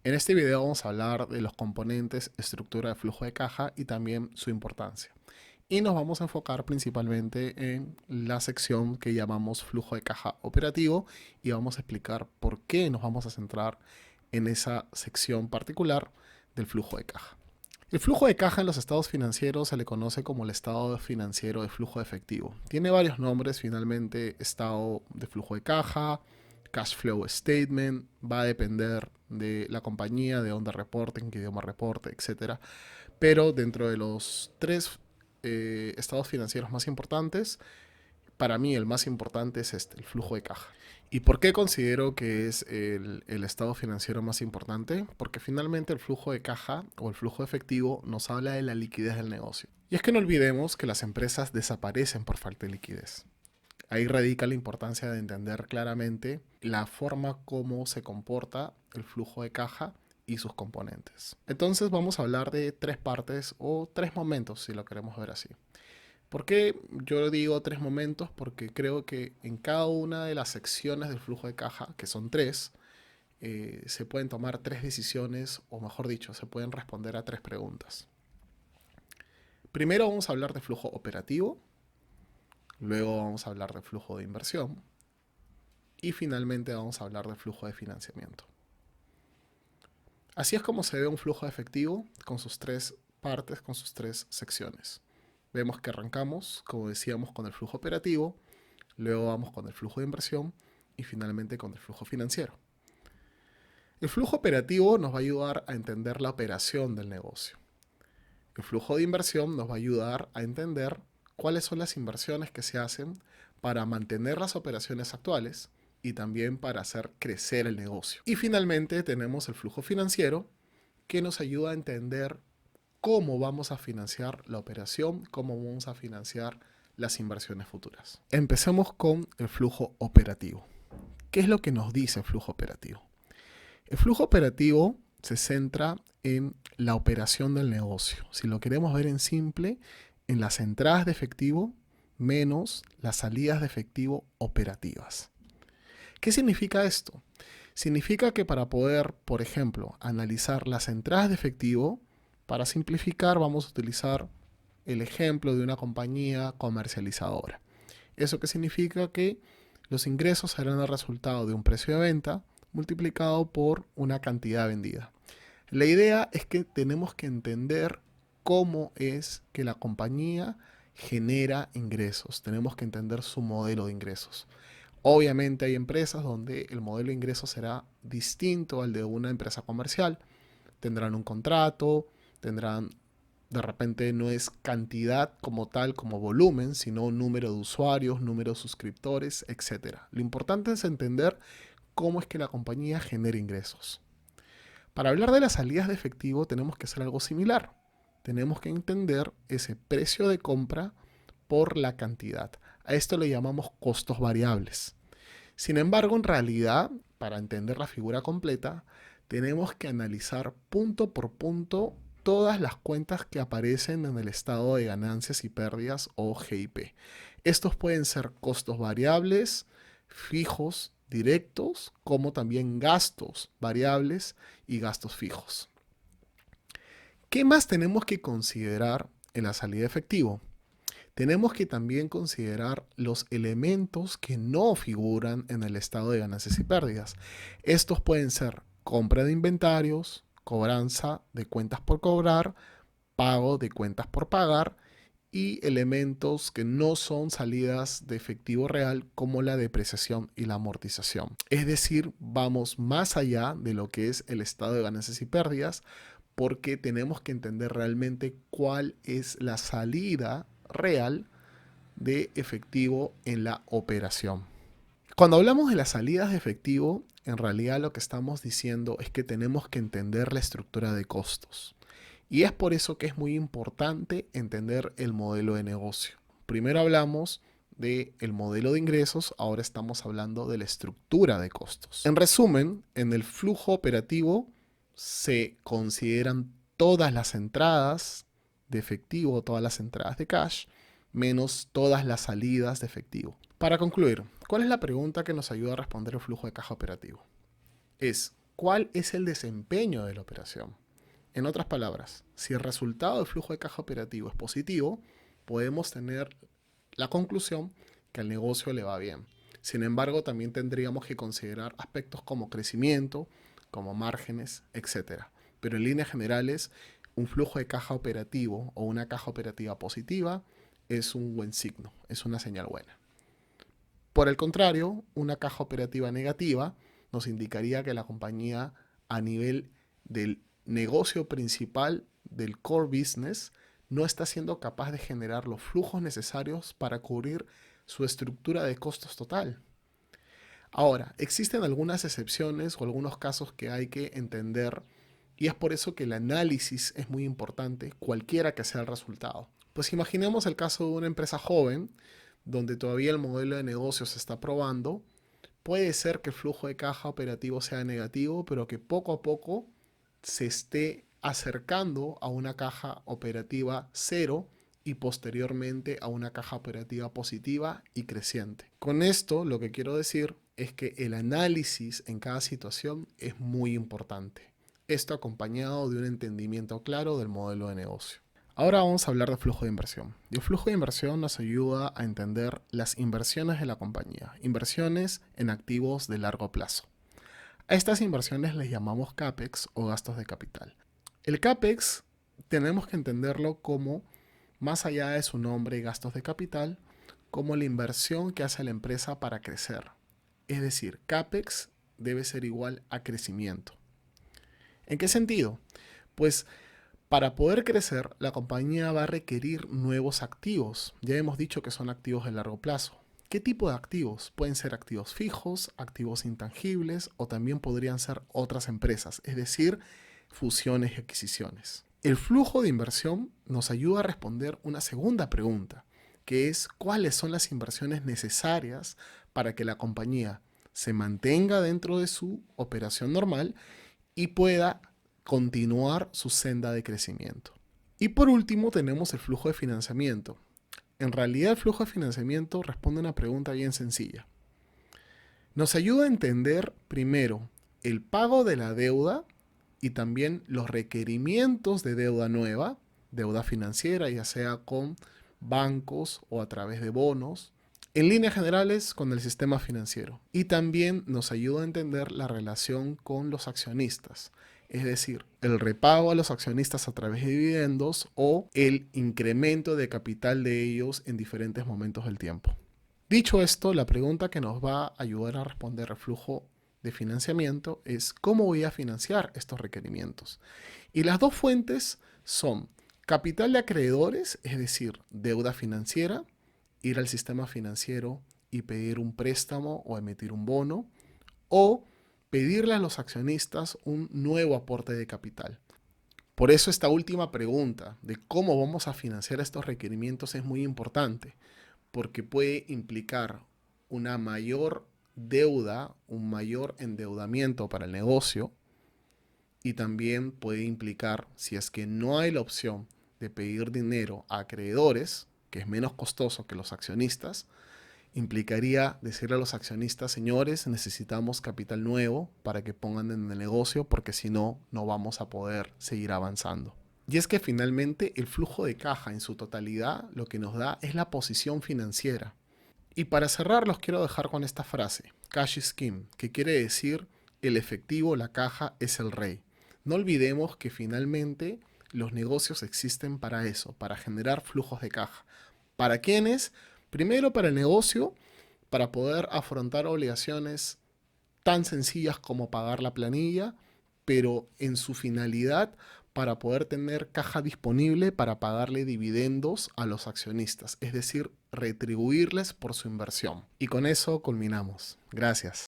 En este video vamos a hablar de los componentes, estructura de flujo de caja y también su importancia. Y nos vamos a enfocar principalmente en la sección que llamamos flujo de caja operativo y vamos a explicar por qué nos vamos a centrar en esa sección particular del flujo de caja. El flujo de caja en los estados financieros se le conoce como el estado financiero de flujo de efectivo. Tiene varios nombres finalmente: estado de flujo de caja, cash flow statement, va a depender de la compañía, de dónde reporte, en qué idioma reporte, etc. Pero dentro de los tres estados financieros más importantes, para mí el más importante es el flujo de caja. ¿Y por qué considero que es el estado financiero más importante? Porque finalmente el flujo de caja o el flujo de efectivo nos habla de la liquidez del negocio. Y es que no olvidemos que las empresas desaparecen por falta de liquidez. Ahí radica la importancia de entender claramente la forma como se comporta el flujo de caja y sus componentes. Entonces vamos a hablar de tres partes o tres momentos, si lo queremos ver así. ¿Por qué yo digo tres momentos? Porque creo que en cada una de las secciones del flujo de caja, que son tres, se pueden tomar tres decisiones, o mejor dicho, se pueden responder a tres preguntas. Primero vamos a hablar de flujo operativo, luego vamos a hablar de flujo de inversión y finalmente vamos a hablar de flujo de financiamiento. Así es como se ve un flujo efectivo con sus tres partes, con sus tres secciones. Vemos que arrancamos, como decíamos, con el flujo operativo, luego vamos con el flujo de inversión y finalmente con el flujo financiero. El flujo operativo nos va a ayudar a entender la operación del negocio. El flujo de inversión nos va a ayudar a entender cuáles son las inversiones que se hacen para mantener las operaciones actuales y también para hacer crecer el negocio. Y finalmente tenemos el flujo financiero, que nos ayuda a entender cómo vamos a financiar la operación, cómo vamos a financiar las inversiones futuras. Empecemos con el flujo operativo. ¿Qué es lo que nos dice el flujo operativo? El flujo operativo se centra en la operación del negocio. Si lo queremos ver en simple, en las entradas de efectivo menos las salidas de efectivo operativas. ¿Qué significa esto? Significa que para poder, por ejemplo, analizar las entradas de efectivo, para simplificar vamos a utilizar el ejemplo de una compañía comercializadora. ¿Eso qué significa? Que los ingresos serán el resultado de un precio de venta multiplicado por una cantidad vendida. La idea es que tenemos que entender cómo es que la compañía genera ingresos. Tenemos que entender su modelo de ingresos. Obviamente hay empresas donde el modelo de ingresos será distinto al de una empresa comercial. Tendrán un contrato, tendrán, de repente no es cantidad como tal, como volumen, sino número de usuarios, número de suscriptores, etc. Lo importante es entender cómo es que la compañía genera ingresos. Para hablar de las salidas de efectivo tenemos que hacer algo similar. Tenemos que entender ese precio de compra por la cantidad. A esto le llamamos costos variables. Sin embargo, en realidad, para entender la figura completa, tenemos que analizar punto por punto todas las cuentas que aparecen en el estado de ganancias y pérdidas o GIP. Estos pueden ser costos variables, fijos, directos, como también gastos variables y gastos fijos. ¿Qué más tenemos que considerar en la salida de efectivo? Tenemos que también considerar los elementos que no figuran en el estado de ganancias y pérdidas. Estos pueden ser compra de inventarios, cobranza de cuentas por cobrar, pago de cuentas por pagar y elementos que no son salidas de efectivo real como la depreciación y la amortización. Es decir, vamos más allá de lo que es el estado de ganancias y pérdidas porque tenemos que entender realmente cuál es la salida real de efectivo en la operación. Cuando hablamos de las salidas de efectivo, en realidad lo que estamos diciendo es que tenemos que entender la estructura de costos. Y es por eso que es muy importante entender el modelo de negocio. Primero hablamos del modelo de ingresos, ahora estamos hablando de la estructura de costos. En resumen, en el flujo operativo se consideran todas las entradas de efectivo, todas las entradas de cash, menos todas las salidas de efectivo. Para concluir, ¿cuál es la pregunta que nos ayuda a responder el flujo de caja operativo? Es, cuál es el desempeño de la operación. En otras palabras, si el resultado del flujo de caja operativo es positivo, podemos tener la conclusión que al negocio le va bien. Sin embargo, también tendríamos que considerar aspectos como crecimiento, como márgenes, etcétera. Pero en líneas generales, un flujo de caja operativo o una caja operativa positiva es un buen signo, es una señal buena. Por el contrario, una caja operativa negativa nos indicaría que la compañía, a nivel del negocio principal del core business, no está siendo capaz de generar los flujos necesarios para cubrir su estructura de costos total. Ahora, existen algunas excepciones o algunos casos que hay que entender, y es por eso que el análisis es muy importante, cualquiera que sea el resultado. Pues imaginemos el caso de una empresa joven, donde todavía el modelo de negocio se está probando. Puede ser que el flujo de caja operativo sea negativo, pero que poco a poco se esté acercando a una caja operativa cero y posteriormente a una caja operativa positiva y creciente. Con esto lo que quiero decir es que el análisis en cada situación es muy importante. Esto acompañado de un entendimiento claro del modelo de negocio. Ahora vamos a hablar de flujo de inversión. El flujo de inversión nos ayuda a entender las inversiones de la compañía, inversiones en activos de largo plazo. A estas inversiones les llamamos CAPEX o gastos de capital. El CAPEX tenemos que entenderlo como, más allá de su nombre, gastos de capital, como la inversión que hace la empresa para crecer. Es decir, CAPEX debe ser igual a crecimiento. ¿En qué sentido? Pues para poder crecer, la compañía va a requerir nuevos activos. Ya hemos dicho que son activos de largo plazo. ¿Qué tipo de activos? Pueden ser activos fijos, activos intangibles o también podrían ser otras empresas, es decir, fusiones y adquisiciones. El flujo de inversión nos ayuda a responder una segunda pregunta, que es cuáles son las inversiones necesarias para que la compañía se mantenga dentro de su operación normal y pueda continuar su senda de crecimiento. Y por último tenemos el flujo de financiamiento. En realidad el flujo de financiamiento responde a una pregunta bien sencilla. Nos ayuda a entender primero el pago de la deuda y también los requerimientos de deuda nueva, deuda financiera, ya sea con bancos o a través de bonos, en líneas generales con el sistema financiero. Y también nos ayuda a entender la relación con los accionistas, es decir, el repago a los accionistas a través de dividendos o el incremento de capital de ellos en diferentes momentos del tiempo. Dicho esto, la pregunta que nos va a ayudar a responder al flujo de financiamiento es ¿cómo voy a financiar estos requerimientos? Y las dos fuentes son capital de acreedores, es decir, deuda financiera, ir al sistema financiero y pedir un préstamo o emitir un bono, o pedirle a los accionistas un nuevo aporte de capital. Por eso esta última pregunta de cómo vamos a financiar estos requerimientos es muy importante, porque puede implicar una mayor deuda, un mayor endeudamiento para el negocio y también puede implicar, si es que no hay la opción de pedir dinero a acreedores, que es menos costoso que los accionistas, implicaría decirle a los accionistas, señores, necesitamos capital nuevo para que pongan en el negocio porque si no, no vamos a poder seguir avanzando. Y es que finalmente el flujo de caja en su totalidad lo que nos da es la posición financiera. Y para cerrar los quiero dejar con esta frase, cash is king, que quiere decir el efectivo, la caja es el rey. No olvidemos que finalmente los negocios existen para eso, para generar flujos de caja. ¿Para quiénes? Primero para el negocio, para poder afrontar obligaciones tan sencillas como pagar la planilla, pero en su finalidad para poder tener caja disponible para pagarle dividendos a los accionistas, es decir, retribuirles por su inversión. Y con eso culminamos. Gracias.